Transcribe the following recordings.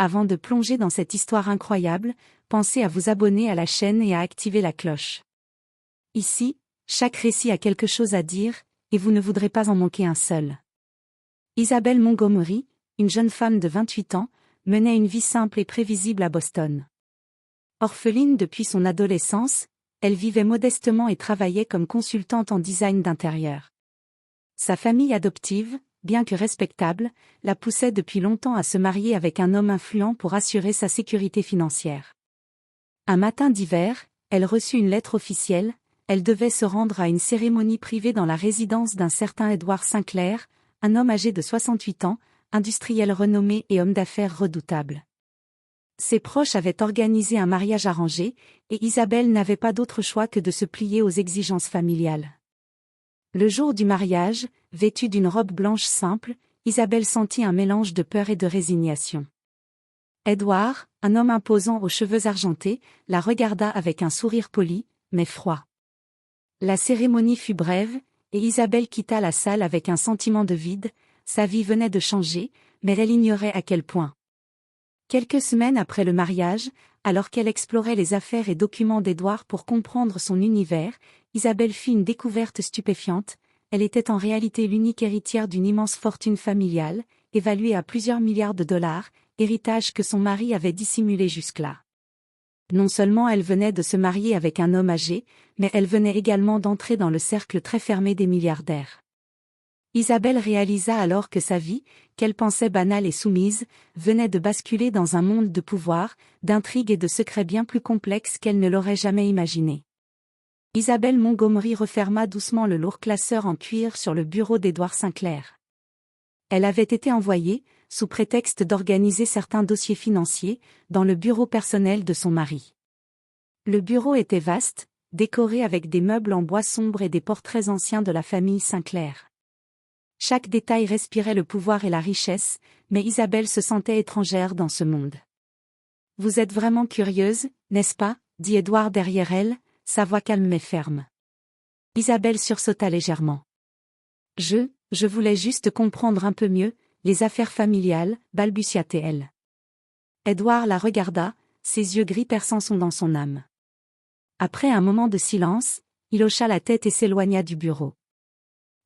Avant de plonger dans cette histoire incroyable, pensez à vous abonner à la chaîne et à activer la cloche. Ici, chaque récit a quelque chose à dire, et vous ne voudrez pas en manquer un seul. Isabelle Montgomery, une jeune femme de 28 ans, menait une vie simple et prévisible à Boston. Orpheline depuis son adolescence, elle vivait modestement et travaillait comme consultante en design d'intérieur. Sa famille adoptive, bien que respectable, la poussait depuis longtemps à se marier avec un homme influent pour assurer sa sécurité financière. Un matin d'hiver, elle reçut une lettre officielle, elle devait se rendre à une cérémonie privée dans la résidence d'un certain Edward Sinclair, un homme âgé de 68 ans, industriel renommé et homme d'affaires redoutable. Ses proches avaient organisé un mariage arrangé, et Isabelle n'avait pas d'autre choix que de se plier aux exigences familiales. Le jour du mariage, vêtue d'une robe blanche simple, Isabelle sentit un mélange de peur et de résignation. Edward, un homme imposant aux cheveux argentés, la regarda avec un sourire poli, mais froid. La cérémonie fut brève, et Isabelle quitta la salle avec un sentiment de vide. Sa vie venait de changer, mais elle ignorait à quel point. Quelques semaines après le mariage, alors qu'elle explorait les affaires et documents d'Edward pour comprendre son univers, Isabelle fit une découverte stupéfiante. Elle était en réalité l'unique héritière d'une immense fortune familiale, évaluée à plusieurs milliards de dollars, héritage que son mari avait dissimulé jusque-là. Non seulement elle venait de se marier avec un homme âgé, mais elle venait également d'entrer dans le cercle très fermé des milliardaires. Isabelle réalisa alors que sa vie, qu'elle pensait banale et soumise, venait de basculer dans un monde de pouvoir, d'intrigues et de secrets bien plus complexes qu'elle ne l'aurait jamais imaginé. Isabelle Montgomery referma doucement le lourd classeur en cuir sur le bureau d'Edward Sinclair. Elle avait été envoyée, sous prétexte d'organiser certains dossiers financiers, dans le bureau personnel de son mari. Le bureau était vaste, décoré avec des meubles en bois sombre et des portraits anciens de la famille Sinclair. Chaque détail respirait le pouvoir et la richesse, mais Isabelle se sentait étrangère dans ce monde. « Vous êtes vraiment curieuse, n'est-ce pas ?» dit Edward derrière elle, sa voix calme mais ferme. Isabelle sursauta légèrement. « Je voulais juste comprendre un peu mieux, les affaires familiales, balbutia-t-elle. Edward la regarda, ses yeux gris perçants sont dans son âme. Après un moment de silence, il hocha la tête et s'éloigna du bureau.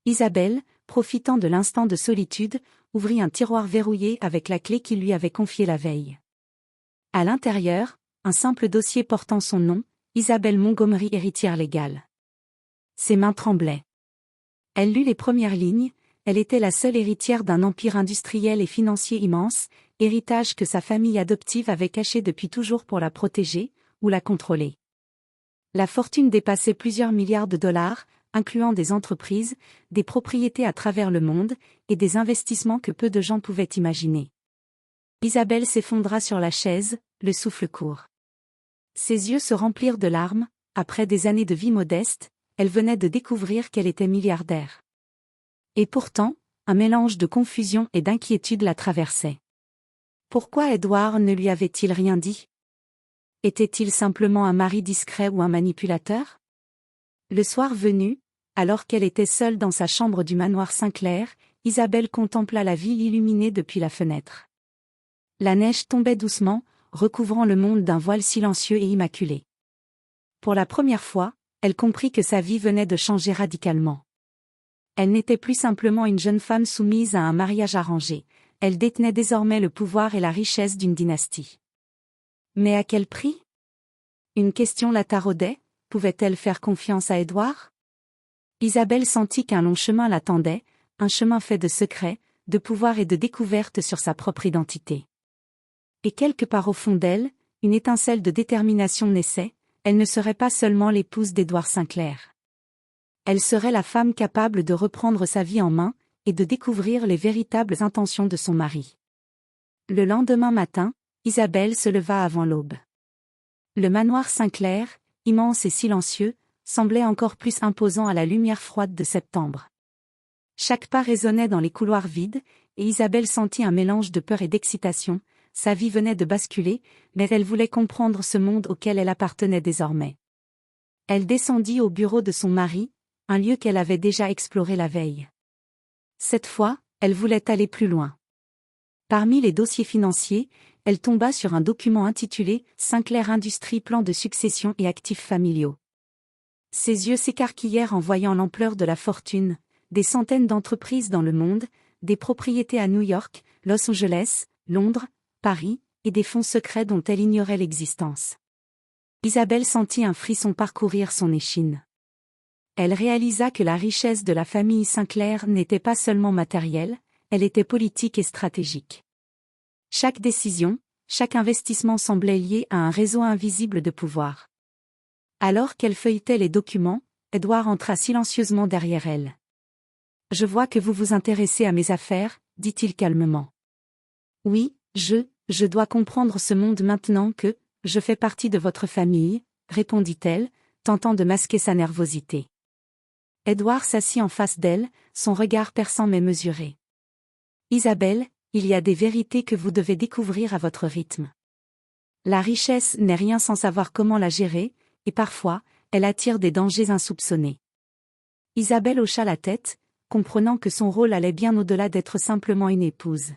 Isabelle, profitant de l'instant de solitude, ouvrit un tiroir verrouillé avec la clé qu'il lui avait confiée la veille. À l'intérieur, un simple dossier portant son nom, Isabelle Montgomery, héritière légale. Ses mains tremblaient. Elle lut les premières lignes. Elle était la seule héritière d'un empire industriel et financier immense, héritage que sa famille adoptive avait caché depuis toujours pour la protéger, ou la contrôler. La fortune dépassait plusieurs milliards de dollars, incluant des entreprises, des propriétés à travers le monde, et des investissements que peu de gens pouvaient imaginer. Isabelle s'effondra sur la chaise, le souffle court. Ses yeux se remplirent de larmes. Après des années de vie modeste, elle venait de découvrir qu'elle était milliardaire. Et pourtant, un mélange de confusion et d'inquiétude la traversait. Pourquoi Edward ne lui avait-il rien dit? Était-il simplement un mari discret ou un manipulateur? Le soir venu, alors qu'elle était seule dans sa chambre du manoir Sinclair, Isabelle contempla la ville illuminée depuis la fenêtre. La neige tombait doucement, recouvrant le monde d'un voile silencieux et immaculé. Pour la première fois, elle comprit que sa vie venait de changer radicalement. Elle n'était plus simplement une jeune femme soumise à un mariage arrangé, elle détenait désormais le pouvoir et la richesse d'une dynastie. Mais à quel prix? Une question la taraudait, pouvait-elle faire confiance à Edward? Isabelle sentit qu'un long chemin l'attendait, un chemin fait de secrets, de pouvoir et de découvertes sur sa propre identité. Et quelque part au fond d'elle, une étincelle de détermination naissait, elle ne serait pas seulement l'épouse d'Edward Sinclair. Elle serait la femme capable de reprendre sa vie en main, et de découvrir les véritables intentions de son mari. Le lendemain matin, Isabelle se leva avant l'aube. Le manoir Sinclair, immense et silencieux, semblait encore plus imposant à la lumière froide de septembre. Chaque pas résonnait dans les couloirs vides, et Isabelle sentit un mélange de peur et d'excitation. Sa vie venait de basculer, mais elle voulait comprendre ce monde auquel elle appartenait désormais. Elle descendit au bureau de son mari, un lieu qu'elle avait déjà exploré la veille. Cette fois, elle voulait aller plus loin. Parmi les dossiers financiers, elle tomba sur un document intitulé « Sinclair Industries plan de succession et actifs familiaux ». Ses yeux s'écarquillèrent en voyant l'ampleur de la fortune, des centaines d'entreprises dans le monde, des propriétés à New York, Los Angeles, Londres, Paris, et des fonds secrets dont elle ignorait l'existence. Isabelle sentit un frisson parcourir son échine. Elle réalisa que la richesse de la famille Sinclair n'était pas seulement matérielle, elle était politique et stratégique. Chaque décision, chaque investissement semblait lié à un réseau invisible de pouvoir. Alors qu'elle feuilletait les documents, Edward entra silencieusement derrière elle. « Je vois que vous vous intéressez à mes affaires, » dit-il calmement. « Oui, je dois comprendre ce monde maintenant que, je fais partie de votre famille, » répondit-elle, tentant de masquer sa nervosité. Edward s'assit en face d'elle, son regard perçant mais mesuré. « Isabelle, il y a des vérités que vous devez découvrir à votre rythme. La richesse n'est rien sans savoir comment la gérer, et parfois, elle attire des dangers insoupçonnés. » Isabelle hocha la tête, comprenant que son rôle allait bien au-delà d'être simplement une épouse.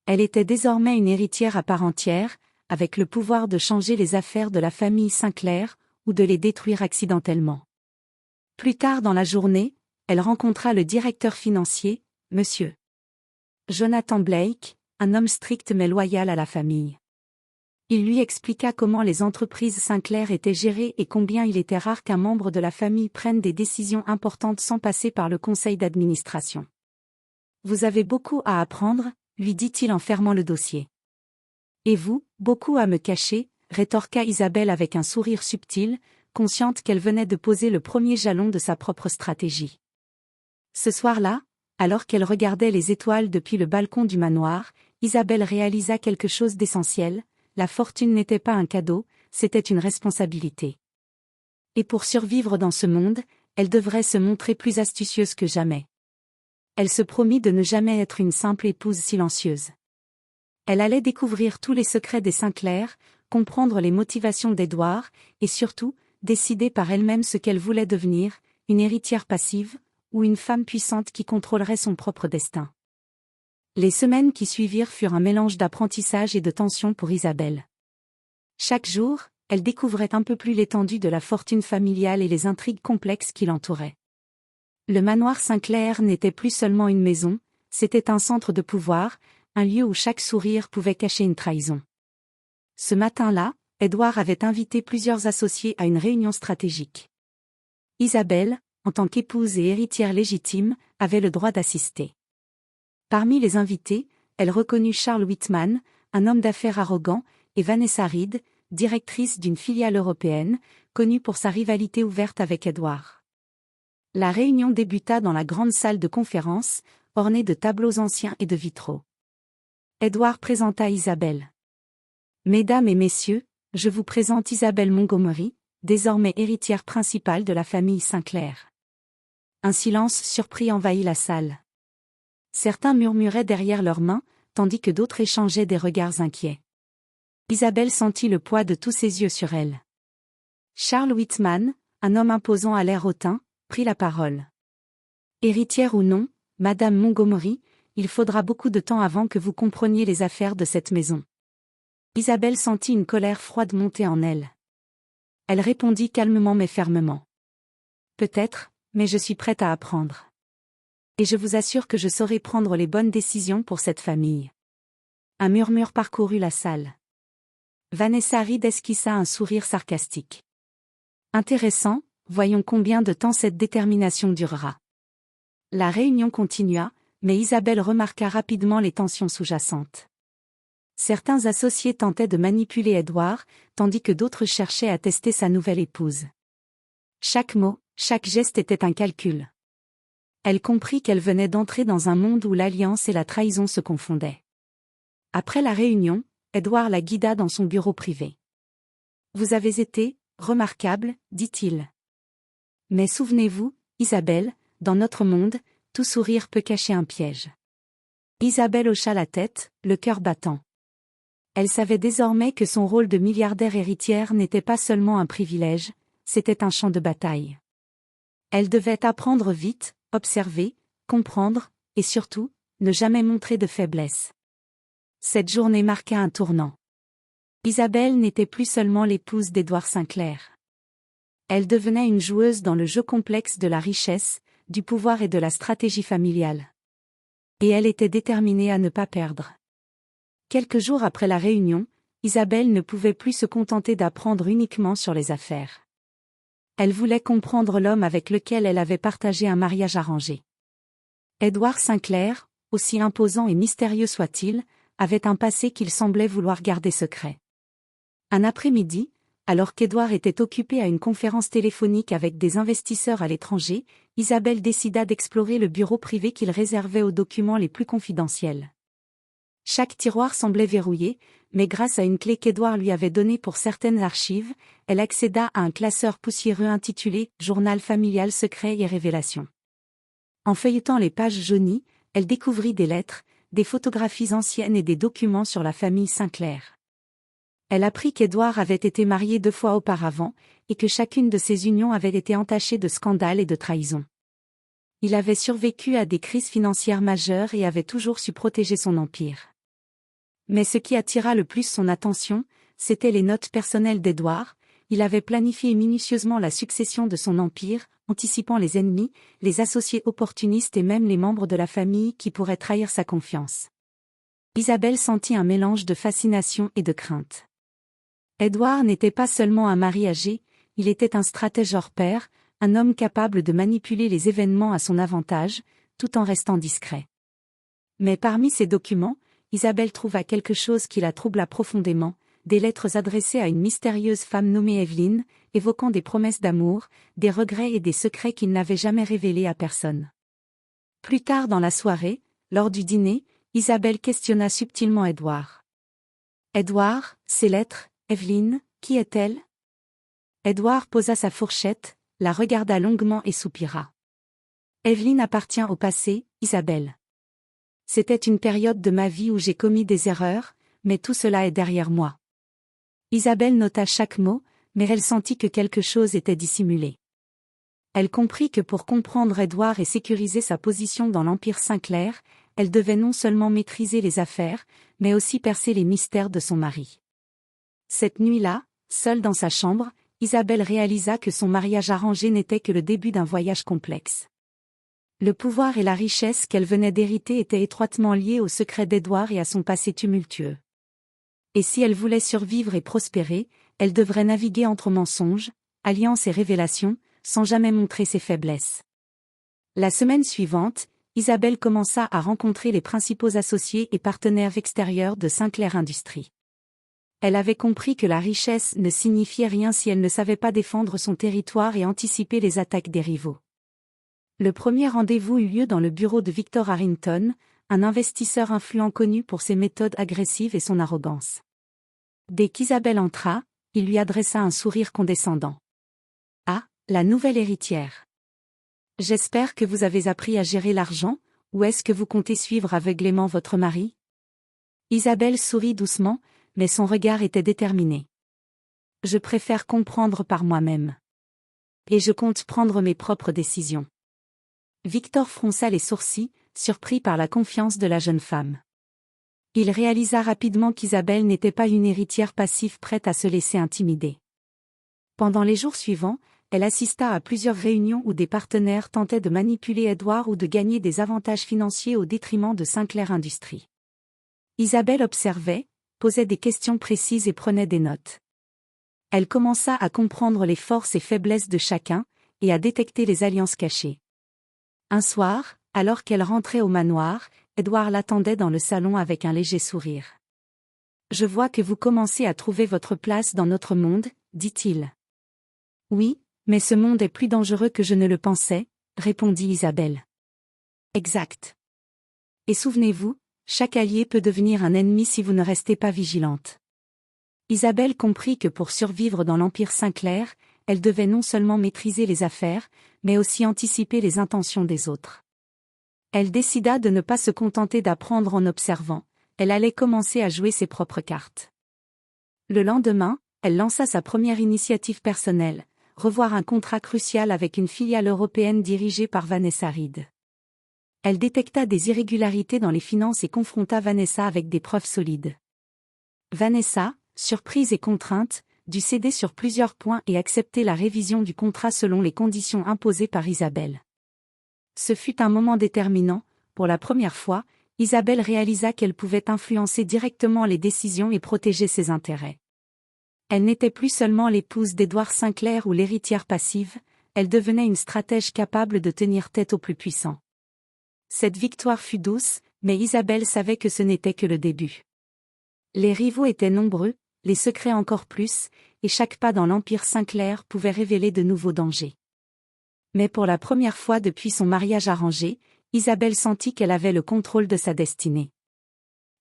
Elle était désormais une héritière à part entière, avec le pouvoir de changer les affaires de la famille Sinclair, ou de les détruire accidentellement. Plus tard dans la journée, elle rencontra le directeur financier, Monsieur Jonathan Blake, un homme strict mais loyal à la famille. Il lui expliqua comment les entreprises Sinclair étaient gérées et combien il était rare qu'un membre de la famille prenne des décisions importantes sans passer par le conseil d'administration. « Vous avez beaucoup à apprendre, » lui dit-il en fermant le dossier. « Et vous, beaucoup à me cacher » rétorqua Isabelle avec un sourire subtil, consciente qu'elle venait de poser le premier jalon de sa propre stratégie. Ce soir-là, alors qu'elle regardait les étoiles depuis le balcon du manoir, Isabelle réalisa quelque chose d'essentiel, la fortune n'était pas un cadeau, c'était une responsabilité. Et pour survivre dans ce monde, elle devrait se montrer plus astucieuse que jamais. Elle se promit de ne jamais être une simple épouse silencieuse. Elle allait découvrir tous les secrets des Sinclair, comprendre les motivations d'Edward, et surtout, décider par elle-même ce qu'elle voulait devenir, une héritière passive, ou une femme puissante qui contrôlerait son propre destin. Les semaines qui suivirent furent un mélange d'apprentissage et de tension pour Isabelle. Chaque jour, elle découvrait un peu plus l'étendue de la fortune familiale et les intrigues complexes qui l'entouraient. Le manoir Sinclair n'était plus seulement une maison, c'était un centre de pouvoir, un lieu où chaque sourire pouvait cacher une trahison. Ce matin-là, Edward avait invité plusieurs associés à une réunion stratégique. Isabelle, en tant qu'épouse et héritière légitime, avait le droit d'assister. Parmi les invités, elle reconnut Charles Whitman, un homme d'affaires arrogant, et Vanessa Reed, directrice d'une filiale européenne, connue pour sa rivalité ouverte avec Edward. La réunion débuta dans la grande salle de conférence, ornée de tableaux anciens et de vitraux. Edward présenta Isabelle. « Mesdames et messieurs, je vous présente Isabelle Montgomery, désormais héritière principale de la famille Sinclair. » Un silence surpris envahit la salle. Certains murmuraient derrière leurs mains, tandis que d'autres échangeaient des regards inquiets. Isabelle sentit le poids de tous ses yeux sur elle. Charles Whitman, un homme imposant à l'air hautain, prit la parole. « Héritière ou non, Madame Montgomery, il faudra beaucoup de temps avant que vous compreniez les affaires de cette maison. » Isabelle sentit une colère froide monter en elle. Elle répondit calmement mais fermement. « Peut-être, mais je suis prête à apprendre. Et je vous assure que je saurai prendre les bonnes décisions pour cette famille. » Un murmure parcourut la salle. Vanessa Reed esquissa un sourire sarcastique. « Intéressant, voyons combien de temps cette détermination durera. » La réunion continua, mais Isabelle remarqua rapidement les tensions sous-jacentes. Certains associés tentaient de manipuler Edward, tandis que d'autres cherchaient à tester sa nouvelle épouse. Chaque mot, chaque geste était un calcul. Elle comprit qu'elle venait d'entrer dans un monde où l'alliance et la trahison se confondaient. Après la réunion, Edward la guida dans son bureau privé. « Vous avez été remarquable, » dit-il. « Mais souvenez-vous, Isabelle, dans notre monde, tout sourire peut cacher un piège. » Isabelle hocha la tête, le cœur battant. Elle savait désormais que son rôle de milliardaire héritière n'était pas seulement un privilège, c'était un champ de bataille. Elle devait apprendre vite, observer, comprendre, et surtout, ne jamais montrer de faiblesse. Cette journée marqua un tournant. Isabelle n'était plus seulement l'épouse d'Édouard Sinclair. Elle devenait une joueuse dans le jeu complexe de la richesse, du pouvoir et de la stratégie familiale. Et elle était déterminée à ne pas perdre. Quelques jours après la réunion, Isabelle ne pouvait plus se contenter d'apprendre uniquement sur les affaires. Elle voulait comprendre l'homme avec lequel elle avait partagé un mariage arrangé. Édouard Sinclair, aussi imposant et mystérieux soit-il, avait un passé qu'il semblait vouloir garder secret. Un après-midi, alors qu'Édouard était occupé à une conférence téléphonique avec des investisseurs à l'étranger, Isabelle décida d'explorer le bureau privé qu'il réservait aux documents les plus confidentiels. Chaque tiroir semblait verrouillé, mais grâce à une clé qu'Édouard lui avait donnée pour certaines archives, elle accéda à un classeur poussiéreux intitulé « Journal familial secret et révélations ». En feuilletant les pages jaunies, elle découvrit des lettres, des photographies anciennes et des documents sur la famille Sinclair. Elle apprit qu'Édouard avait été marié 2 fois auparavant, et que chacune de ces unions avait été entachée de scandales et de trahisons. Il avait survécu à des crises financières majeures et avait toujours su protéger son empire. Mais ce qui attira le plus son attention, c'étaient les notes personnelles d'Édouard. Il avait planifié minutieusement la succession de son empire, anticipant les ennemis, les associés opportunistes et même les membres de la famille qui pourraient trahir sa confiance. Isabelle sentit un mélange de fascination et de crainte. Édouard n'était pas seulement un mari âgé, il était un stratège hors pair, un homme capable de manipuler les événements à son avantage, tout en restant discret. Mais parmi ces documents, Isabelle trouva quelque chose qui la troubla profondément, des lettres adressées à une mystérieuse femme nommée Evelyne, évoquant des promesses d'amour, des regrets et des secrets qu'il n'avait jamais révélés à personne. Plus tard dans la soirée, lors du dîner, Isabelle questionna subtilement Édouard. « Édouard, ces lettres, Evelyne, qui est-elle » Édouard posa sa fourchette, la regarda longuement et soupira. « Evelyne appartient au passé, Isabelle. C'était une période de ma vie où j'ai commis des erreurs, mais tout cela est derrière moi. » Isabelle nota chaque mot, mais elle sentit que quelque chose était dissimulé. Elle comprit que pour comprendre Édouard et sécuriser sa position dans l'Empire Sinclair, elle devait non seulement maîtriser les affaires, mais aussi percer les mystères de son mari. Cette nuit-là, seule dans sa chambre, Isabelle réalisa que son mariage arrangé n'était que le début d'un voyage complexe. Le pouvoir et la richesse qu'elle venait d'hériter étaient étroitement liés au secret d'Édouard et à son passé tumultueux. Et si elle voulait survivre et prospérer, elle devrait naviguer entre mensonges, alliances et révélations, sans jamais montrer ses faiblesses. La semaine suivante, Isabelle commença à rencontrer les principaux associés et partenaires extérieurs de Sinclair Industries. Elle avait compris que la richesse ne signifiait rien si elle ne savait pas défendre son territoire et anticiper les attaques des rivaux. Le premier rendez-vous eut lieu dans le bureau de Victor Harrington, un investisseur influent connu pour ses méthodes agressives et son arrogance. Dès qu'Isabelle entra, il lui adressa un sourire condescendant. « Ah, la nouvelle héritière. J'espère que vous avez appris à gérer l'argent, ou est-ce que vous comptez suivre aveuglément votre mari ?» Isabelle sourit doucement, mais son regard était déterminé. « Je préfère comprendre par moi-même. Et je compte prendre mes propres décisions. » Victor fronça les sourcils, surpris par la confiance de la jeune femme. Il réalisa rapidement qu'Isabelle n'était pas une héritière passive prête à se laisser intimider. Pendant les jours suivants, elle assista à plusieurs réunions où des partenaires tentaient de manipuler Édouard ou de gagner des avantages financiers au détriment de Sinclair Industries. Isabelle observait, posait des questions précises et prenait des notes. Elle commença à comprendre les forces et faiblesses de chacun, et à détecter les alliances cachées. Un soir, alors qu'elle rentrait au manoir, Édouard l'attendait dans le salon avec un léger sourire. « Je vois que vous commencez à trouver votre place dans notre monde, » dit-il. « Oui, mais ce monde est plus dangereux que je ne le pensais, » répondit Isabelle. « Exact. Et souvenez-vous, chaque allié peut devenir un ennemi si vous ne restez pas vigilante. » Isabelle comprit que pour survivre dans l'Empire Sinclair, elle devait non seulement maîtriser les affaires, mais aussi anticiper les intentions des autres. Elle décida de ne pas se contenter d'apprendre en observant, elle allait commencer à jouer ses propres cartes. Le lendemain, elle lança sa première initiative personnelle, revoir un contrat crucial avec une filiale européenne dirigée par Vanessa Reed. Elle détecta des irrégularités dans les finances et confronta Vanessa avec des preuves solides. Vanessa, surprise et contrainte, dut céder sur plusieurs points et accepter la révision du contrat selon les conditions imposées par Isabelle. Ce fut un moment déterminant. Pour la première fois, Isabelle réalisa qu'elle pouvait influencer directement les décisions et protéger ses intérêts. Elle n'était plus seulement l'épouse d'Édouard Sinclair ou l'héritière passive, elle devenait une stratège capable de tenir tête aux plus puissants. Cette victoire fut douce, mais Isabelle savait que ce n'était que le début. Les rivaux étaient nombreux, les secrets encore plus, et chaque pas dans l'Empire Sinclair pouvait révéler de nouveaux dangers. Mais pour la première fois depuis son mariage arrangé, Isabelle sentit qu'elle avait le contrôle de sa destinée.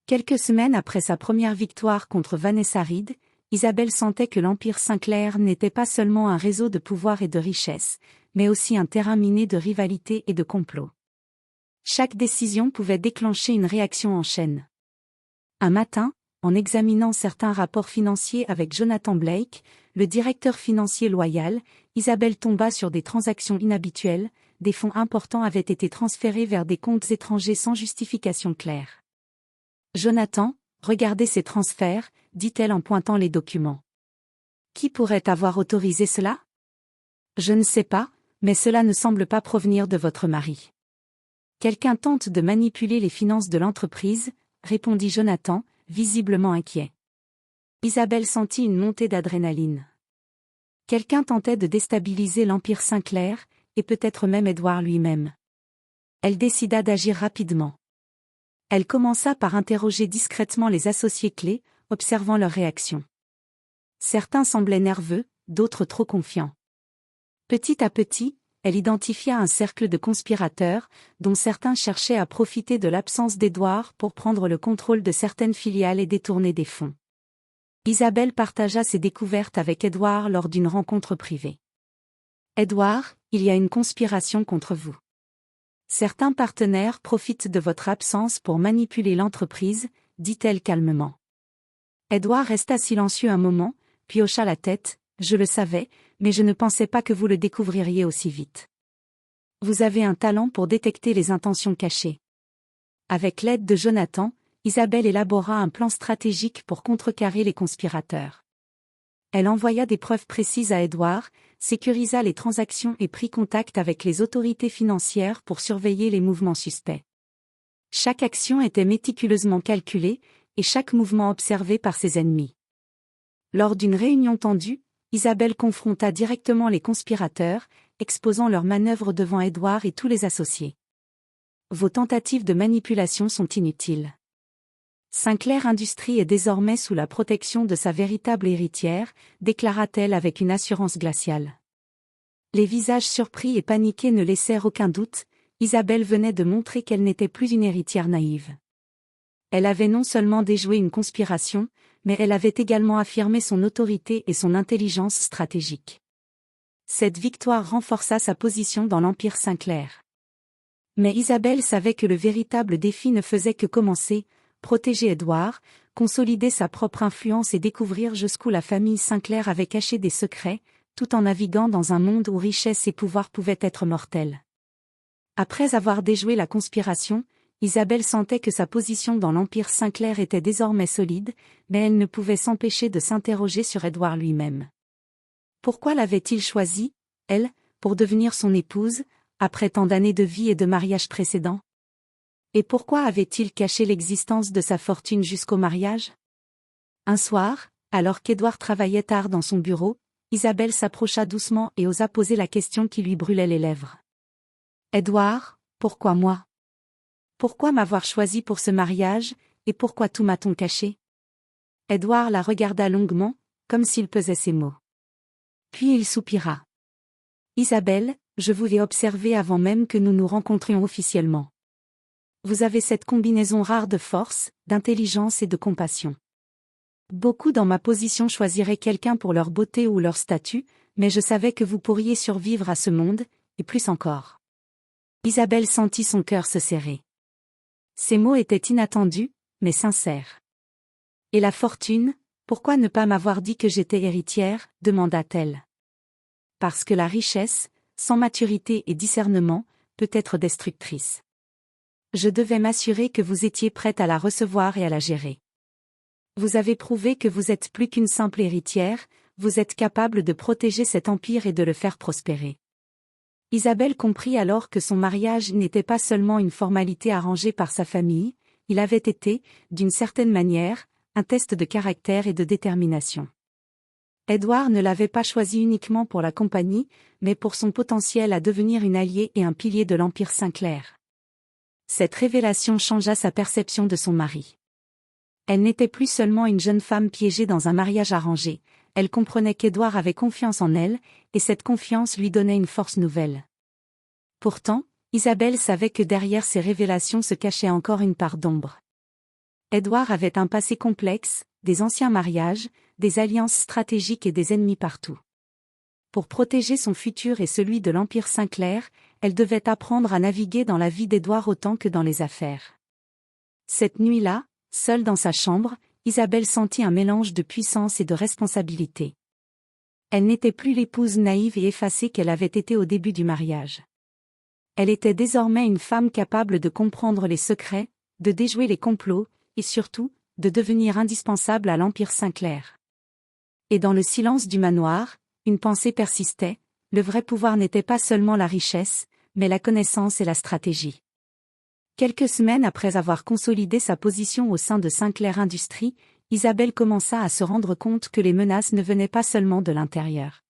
Quelques semaines après sa première victoire contre Vanessa Reed, Isabelle sentait que l'Empire Sinclair n'était pas seulement un réseau de pouvoir et de richesse, mais aussi un terrain miné de rivalité et de complot. Chaque décision pouvait déclencher une réaction en chaîne. Un matin, en examinant certains rapports financiers avec Jonathan Blake, le directeur financier loyal, Isabelle tomba sur des transactions inhabituelles, des fonds importants avaient été transférés vers des comptes étrangers sans justification claire. Jonathan, regardez ces transferts, dit-elle en pointant les documents. Qui pourrait avoir autorisé cela? Je ne sais pas, mais cela ne semble pas provenir de votre mari. Quelqu'un tente de manipuler les finances de l'entreprise, répondit Jonathan, visiblement inquiet. Isabelle sentit une montée d'adrénaline. Quelqu'un tentait de déstabiliser l'Empire Sinclair, et peut-être même Édouard lui-même. Elle décida d'agir rapidement. Elle commença par interroger discrètement les associés clés, observant leurs réactions. Certains semblaient nerveux, d'autres trop confiants. Petit à petit, elle identifia un cercle de conspirateurs, dont certains cherchaient à profiter de l'absence d'Édouard pour prendre le contrôle de certaines filiales et détourner des fonds. Isabelle partagea ses découvertes avec Édouard lors d'une rencontre privée. Édouard, il y a une conspiration contre vous. Certains partenaires profitent de votre absence pour manipuler l'entreprise, dit-elle calmement. Édouard resta silencieux un moment, puis hocha la tête. Je le savais, mais je ne pensais pas que vous le découvririez aussi vite. Vous avez un talent pour détecter les intentions cachées. Avec l'aide de Jonathan, Isabelle élabora un plan stratégique pour contrecarrer les conspirateurs. Elle envoya des preuves précises à Édouard, sécurisa les transactions et prit contact avec les autorités financières pour surveiller les mouvements suspects. Chaque action était méticuleusement calculée, et chaque mouvement observé par ses ennemis. Lors d'une réunion tendue, Isabelle confronta directement les conspirateurs, exposant leurs manœuvres devant Édouard et tous les associés. Vos tentatives de manipulation sont inutiles. Sinclair Industries est désormais sous la protection de sa véritable héritière, déclara-t-elle avec une assurance glaciale. Les visages surpris et paniqués ne laissèrent aucun doute, Isabelle venait de montrer qu'elle n'était plus une héritière naïve. Elle avait non seulement déjoué une conspiration, mais elle avait également affirmé son autorité et son intelligence stratégique. Cette victoire renforça sa position dans l'Empire Sinclair. Mais Isabelle savait que le véritable défi ne faisait que commencer, protéger Édouard, consolider sa propre influence et découvrir jusqu'où la famille Sinclair avait caché des secrets, tout en naviguant dans un monde où richesse et pouvoir pouvaient être mortels. Après avoir déjoué la conspiration, Isabelle sentait que sa position dans l'Empire Sinclair était désormais solide, mais elle ne pouvait s'empêcher de s'interroger sur Édouard lui-même. Pourquoi l'avait-il choisi, elle, pour devenir son épouse, après tant d'années de vie et de mariage précédents? Et pourquoi avait-il caché l'existence de sa fortune jusqu'au mariage? Un soir, alors qu'Édouard travaillait tard dans son bureau, Isabelle s'approcha doucement et osa poser la question qui lui brûlait les lèvres. Édouard, pourquoi moi? Pourquoi m'avoir choisi pour ce mariage, et pourquoi tout m'a-t-on caché? Édouard la regarda longuement, comme s'il pesait ses mots. Puis il soupira. Isabelle, je vous ai observée avant même que nous nous rencontrions officiellement. Vous avez cette combinaison rare de force, d'intelligence et de compassion. Beaucoup dans ma position choisiraient quelqu'un pour leur beauté ou leur statut, mais je savais que vous pourriez survivre à ce monde, et plus encore. Isabelle sentit son cœur se serrer. Ces mots étaient inattendus, mais sincères. Et la fortune, pourquoi ne pas m'avoir dit que j'étais héritière, demanda-t-elle. Parce que la richesse, sans maturité et discernement, peut être destructrice. Je devais m'assurer que vous étiez prête à la recevoir et à la gérer. Vous avez prouvé que vous êtes plus qu'une simple héritière, vous êtes capable de protéger cet empire et de le faire prospérer. Isabelle comprit alors que son mariage n'était pas seulement une formalité arrangée par sa famille, il avait été, d'une certaine manière, un test de caractère et de détermination. Édouard ne l'avait pas choisi uniquement pour la compagnie, mais pour son potentiel à devenir une alliée et un pilier de l'Empire Sinclair. Cette révélation changea sa perception de son mari. Elle n'était plus seulement une jeune femme piégée dans un mariage arrangé, elle comprenait qu'Édouard avait confiance en elle, et cette confiance lui donnait une force nouvelle. Pourtant, Isabelle savait que derrière ces révélations se cachait encore une part d'ombre. Édouard avait un passé complexe, des anciens mariages, des alliances stratégiques et des ennemis partout. Pour protéger son futur et celui de l'Empire Sinclair, elle devait apprendre à naviguer dans la vie d'Édouard autant que dans les affaires. Cette nuit-là, seule dans sa chambre, Isabelle sentit un mélange de puissance et de responsabilité. Elle n'était plus l'épouse naïve et effacée qu'elle avait été au début du mariage. Elle était désormais une femme capable de comprendre les secrets, de déjouer les complots, et surtout, de devenir indispensable à l'Empire Sinclair. Et dans le silence du manoir, une pensée persistait, le vrai pouvoir n'était pas seulement la richesse, mais la connaissance et la stratégie. Quelques semaines après avoir consolidé sa position au sein de Sinclair Industries, Isabelle commença à se rendre compte que les menaces ne venaient pas seulement de l'intérieur.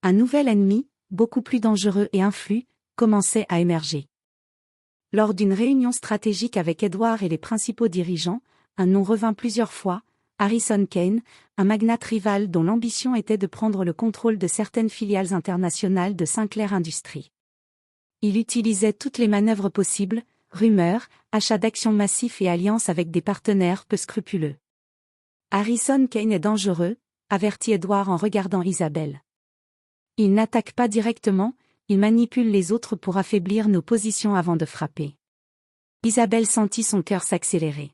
Un nouvel ennemi, beaucoup plus dangereux et influent, commençait à émerger. Lors d'une réunion stratégique avec Édouard et les principaux dirigeants, un nom revint plusieurs fois, Harrison Kane, un magnate rival dont l'ambition était de prendre le contrôle de certaines filiales internationales de Sinclair Industries. Il utilisait toutes les manœuvres possibles, rumeurs, achats d'actions massifs et alliances avec des partenaires peu scrupuleux. Harrison Kane est dangereux, avertit Édouard en regardant Isabelle. Il n'attaque pas directement, il manipule les autres pour affaiblir nos positions avant de frapper. Isabelle sentit son cœur s'accélérer.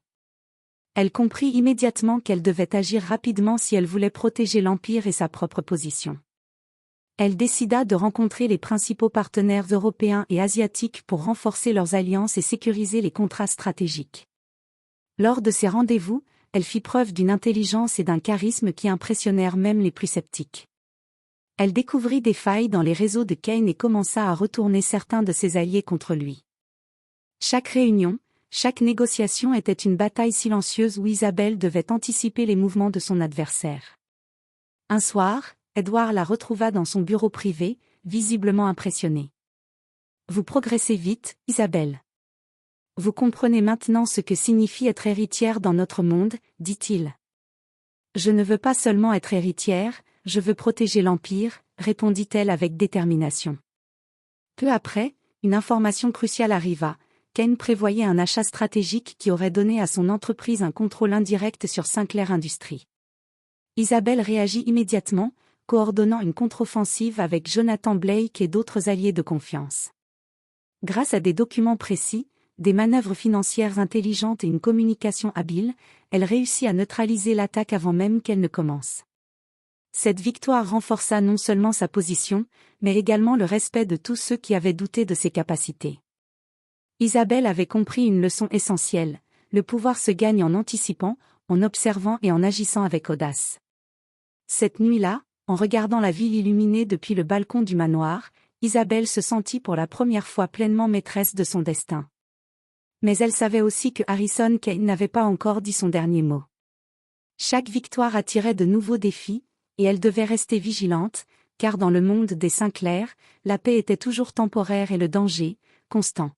Elle comprit immédiatement qu'elle devait agir rapidement si elle voulait protéger l'Empire et sa propre position. Elle décida de rencontrer les principaux partenaires européens et asiatiques pour renforcer leurs alliances et sécuriser les contrats stratégiques. Lors de ces rendez-vous, elle fit preuve d'une intelligence et d'un charisme qui impressionnèrent même les plus sceptiques. Elle découvrit des failles dans les réseaux de Kane et commença à retourner certains de ses alliés contre lui. Chaque réunion, chaque négociation était une bataille silencieuse où Isabelle devait anticiper les mouvements de son adversaire. Un soir, Édouard la retrouva dans son bureau privé, visiblement impressionné. « Vous progressez vite, Isabelle. Vous comprenez maintenant ce que signifie être héritière dans notre monde, dit-il. Je ne veux pas seulement être héritière, je veux protéger l'Empire, répondit-elle avec détermination. Peu après, une information cruciale arriva. Kane prévoyait un achat stratégique qui aurait donné à son entreprise un contrôle indirect sur Sinclair Industries. Isabelle réagit immédiatement, coordonnant une contre-offensive avec Jonathan Blake et d'autres alliés de confiance. Grâce à des documents précis, des manœuvres financières intelligentes et une communication habile, elle réussit à neutraliser l'attaque avant même qu'elle ne commence. Cette victoire renforça non seulement sa position, mais également le respect de tous ceux qui avaient douté de ses capacités. Isabelle avait compris une leçon essentielle, le pouvoir se gagne en anticipant, en observant et en agissant avec audace. Cette nuit-là, en regardant la ville illuminée depuis le balcon du manoir, Isabelle se sentit pour la première fois pleinement maîtresse de son destin. Mais elle savait aussi que Harrison Kane n'avait pas encore dit son dernier mot. Chaque victoire attirait de nouveaux défis, et elle devait rester vigilante, car dans le monde des Sinclair, la paix était toujours temporaire et le danger, constant.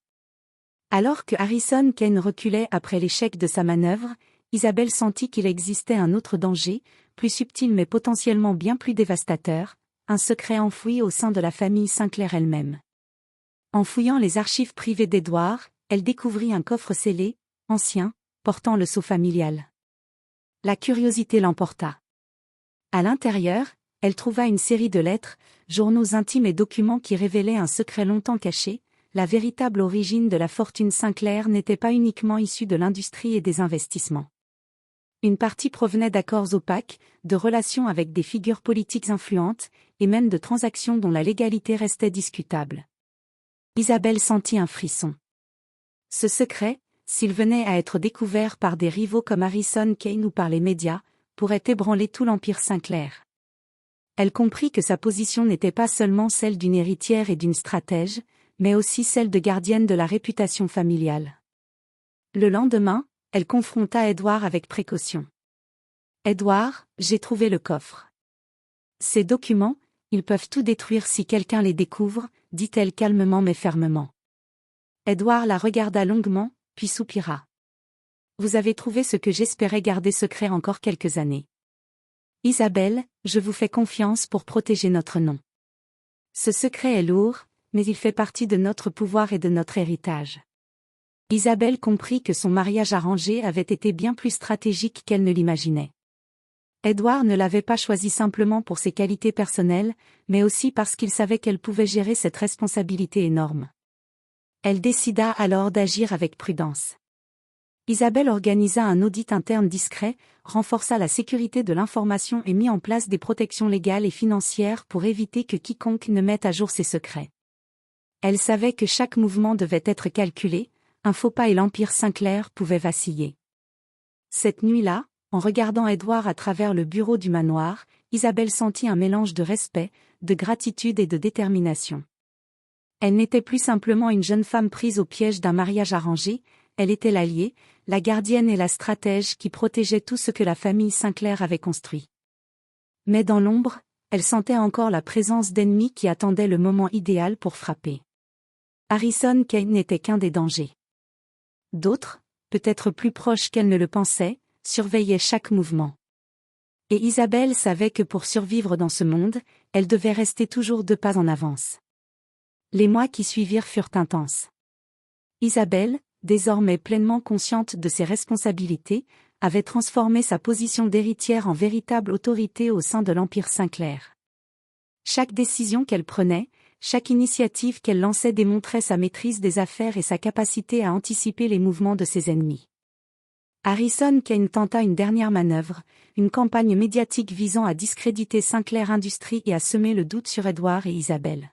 Alors que Harrison Kane reculait après l'échec de sa manœuvre, Isabelle sentit qu'il existait un autre danger, plus subtil mais potentiellement bien plus dévastateur, un secret enfoui au sein de la famille Sinclair elle-même. En fouillant les archives privées d'Édouard, elle découvrit un coffre scellé, ancien, portant le sceau familial. La curiosité l'emporta. À l'intérieur, elle trouva une série de lettres, journaux intimes et documents qui révélaient un secret longtemps caché. La véritable origine de la fortune Sinclair n'était pas uniquement issue de l'industrie et des investissements. Une partie provenait d'accords opaques, de relations avec des figures politiques influentes, et même de transactions dont la légalité restait discutable. Isabelle sentit un frisson. Ce secret, s'il venait à être découvert par des rivaux comme Harrison Kane ou par les médias, pourrait ébranler tout l'Empire Sinclair. Elle comprit que sa position n'était pas seulement celle d'une héritière et d'une stratège, mais aussi celle de gardienne de la réputation familiale. Le lendemain, elle confronta Edward avec précaution. « Edward, j'ai trouvé le coffre. Ces documents, ils peuvent tout détruire si quelqu'un les découvre, dit-elle calmement mais fermement. Edward la regarda longuement, puis soupira. Vous avez trouvé ce que j'espérais garder secret encore quelques années. Isabelle, je vous fais confiance pour protéger notre nom. Ce secret est lourd, mais il fait partie de notre pouvoir et de notre héritage. Isabelle comprit que son mariage arrangé avait été bien plus stratégique qu'elle ne l'imaginait. Edward ne l'avait pas choisi simplement pour ses qualités personnelles, mais aussi parce qu'il savait qu'elle pouvait gérer cette responsabilité énorme. Elle décida alors d'agir avec prudence. Isabelle organisa un audit interne discret, renforça la sécurité de l'information et mit en place des protections légales et financières pour éviter que quiconque ne mette à jour ses secrets. Elle savait que chaque mouvement devait être calculé, un faux pas et l'Empire Sinclair pouvait vaciller. Cette nuit-là, en regardant Edward à travers le bureau du manoir, Isabelle sentit un mélange de respect, de gratitude et de détermination. Elle n'était plus simplement une jeune femme prise au piège d'un mariage arrangé, elle était l'alliée, la gardienne et la stratège qui protégeait tout ce que la famille Sinclair avait construit. Mais dans l'ombre, elle sentait encore la présence d'ennemis qui attendaient le moment idéal pour frapper. Harrison Kane n'était qu'un des dangers. D'autres, peut-être plus proches qu'elle ne le pensait, surveillaient chaque mouvement. Et Isabelle savait que pour survivre dans ce monde, elle devait rester toujours 2 pas en avance. Les mois qui suivirent furent intenses. Isabelle, désormais pleinement consciente de ses responsabilités, avait transformé sa position d'héritière en véritable autorité au sein de l'Empire Sinclair. Chaque décision qu'elle prenait, chaque initiative qu'elle lançait démontrait sa maîtrise des affaires et sa capacité à anticiper les mouvements de ses ennemis. Harrison Kane tenta une dernière manœuvre, une campagne médiatique visant à discréditer Sinclair Industries et à semer le doute sur Edward et Isabelle.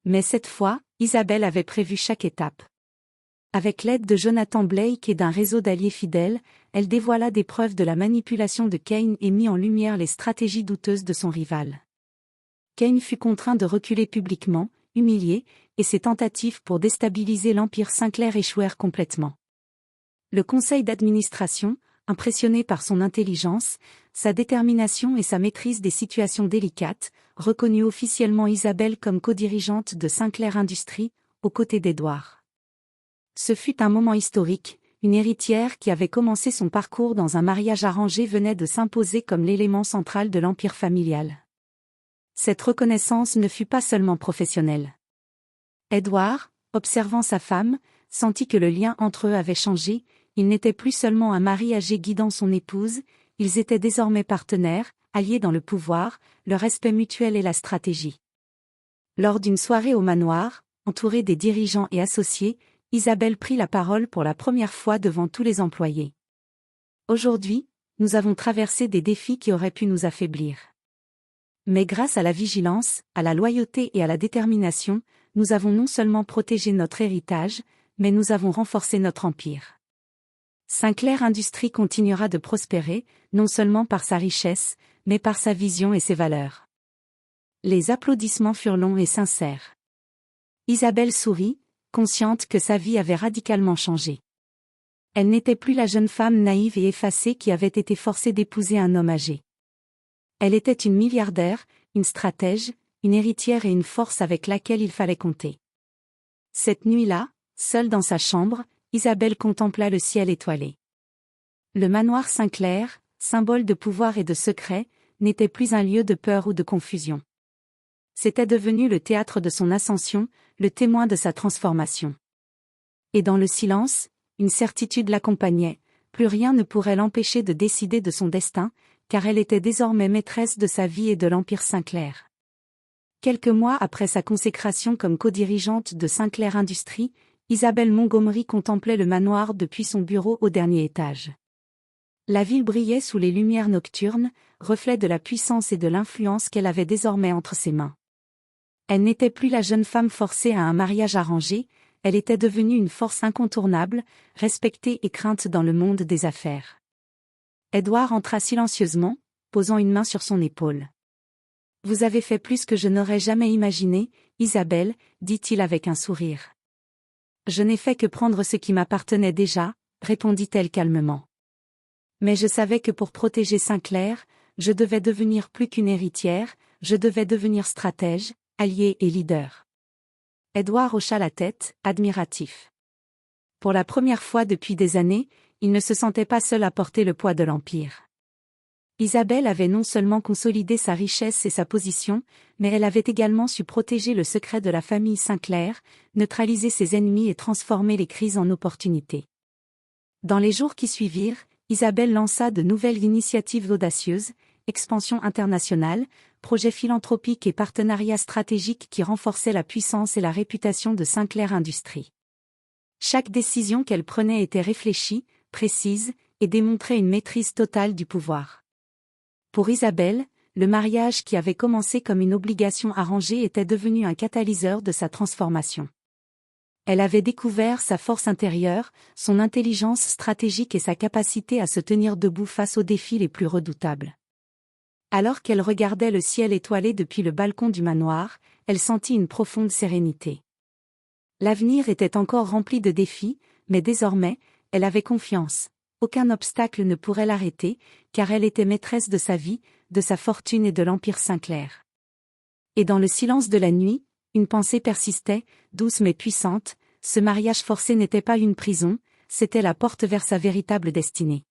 Mais cette fois, Isabelle avait prévu chaque étape. Avec l'aide de Jonathan Blake et d'un réseau d'alliés fidèles, elle dévoila des preuves de la manipulation de Kane et mit en lumière les stratégies douteuses de son rival. Kane fut contraint de reculer publiquement, humilié, et ses tentatives pour déstabiliser l'Empire Sinclair échouèrent complètement. Le conseil d'administration, impressionné par son intelligence, sa détermination et sa maîtrise des situations délicates, reconnut officiellement Isabelle comme co-dirigeante de Sinclair Industries, aux côtés d'Edward. Ce fut un moment historique, une héritière qui avait commencé son parcours dans un mariage arrangé venait de s'imposer comme l'élément central de l'empire familial. Cette reconnaissance ne fut pas seulement professionnelle. Edward, observant sa femme, sentit que le lien entre eux avait changé, il n'était plus seulement un mari âgé guidant son épouse, ils étaient désormais partenaires, alliés dans le pouvoir, le respect mutuel et la stratégie. Lors d'une soirée au manoir, entourée des dirigeants et associés, Isabelle prit la parole pour la première fois devant tous les employés. Aujourd'hui, nous avons traversé des défis qui auraient pu nous affaiblir. Mais grâce à la vigilance, à la loyauté et à la détermination, nous avons non seulement protégé notre héritage, mais nous avons renforcé notre empire. Sinclair Industries continuera de prospérer, non seulement par sa richesse, mais par sa vision et ses valeurs. Les applaudissements furent longs et sincères. Isabelle sourit, consciente que sa vie avait radicalement changé. Elle n'était plus la jeune femme naïve et effacée qui avait été forcée d'épouser un homme âgé. Elle était une milliardaire, une stratège, une héritière et une force avec laquelle il fallait compter. Cette nuit-là, seule dans sa chambre, Isabelle contempla le ciel étoilé. Le manoir Sinclair, symbole de pouvoir et de secret, n'était plus un lieu de peur ou de confusion. C'était devenu le théâtre de son ascension, le témoin de sa transformation. Et dans le silence, une certitude l'accompagnait, plus rien ne pourrait l'empêcher de décider de son destin, car elle était désormais maîtresse de sa vie et de l'Empire Sinclair. Quelques mois après sa consécration comme co-dirigeante de Sinclair Industries, Isabelle Montgomery contemplait le manoir depuis son bureau au dernier étage. La ville brillait sous les lumières nocturnes, reflet de la puissance et de l'influence qu'elle avait désormais entre ses mains. Elle n'était plus la jeune femme forcée à un mariage arrangé, elle était devenue une force incontournable, respectée et crainte dans le monde des affaires. Édouard entra silencieusement, posant une main sur son épaule. « Vous avez fait plus que je n'aurais jamais imaginé, Isabelle, dit-il avec un sourire. « Je n'ai fait que prendre ce qui m'appartenait déjà, répondit-elle calmement. Mais je savais que pour protéger Sinclair, je devais devenir plus qu'une héritière, je devais devenir stratège, allié et leader. » Édouard hocha la tête, admiratif. Pour la première fois depuis des années, il ne se sentait pas seul à porter le poids de l'Empire. Isabelle avait non seulement consolidé sa richesse et sa position, mais elle avait également su protéger le secret de la famille Sinclair, neutraliser ses ennemis et transformer les crises en opportunités. Dans les jours qui suivirent, Isabelle lança de nouvelles initiatives audacieuses, expansion internationale, projets philanthropiques et partenariats stratégiques qui renforçaient la puissance et la réputation de Sinclair Industries. Chaque décision qu'elle prenait était réfléchie, précise, et démontrait une maîtrise totale du pouvoir. Pour Isabelle, le mariage qui avait commencé comme une obligation arrangée était devenu un catalyseur de sa transformation. Elle avait découvert sa force intérieure, son intelligence stratégique et sa capacité à se tenir debout face aux défis les plus redoutables. Alors qu'elle regardait le ciel étoilé depuis le balcon du manoir, elle sentit une profonde sérénité. L'avenir était encore rempli de défis, mais désormais, elle avait confiance. Aucun obstacle ne pourrait l'arrêter, car elle était maîtresse de sa vie, de sa fortune et de l'Empire Sinclair. Et dans le silence de la nuit, une pensée persistait, douce mais puissante, ce mariage forcé n'était pas une prison, c'était la porte vers sa véritable destinée.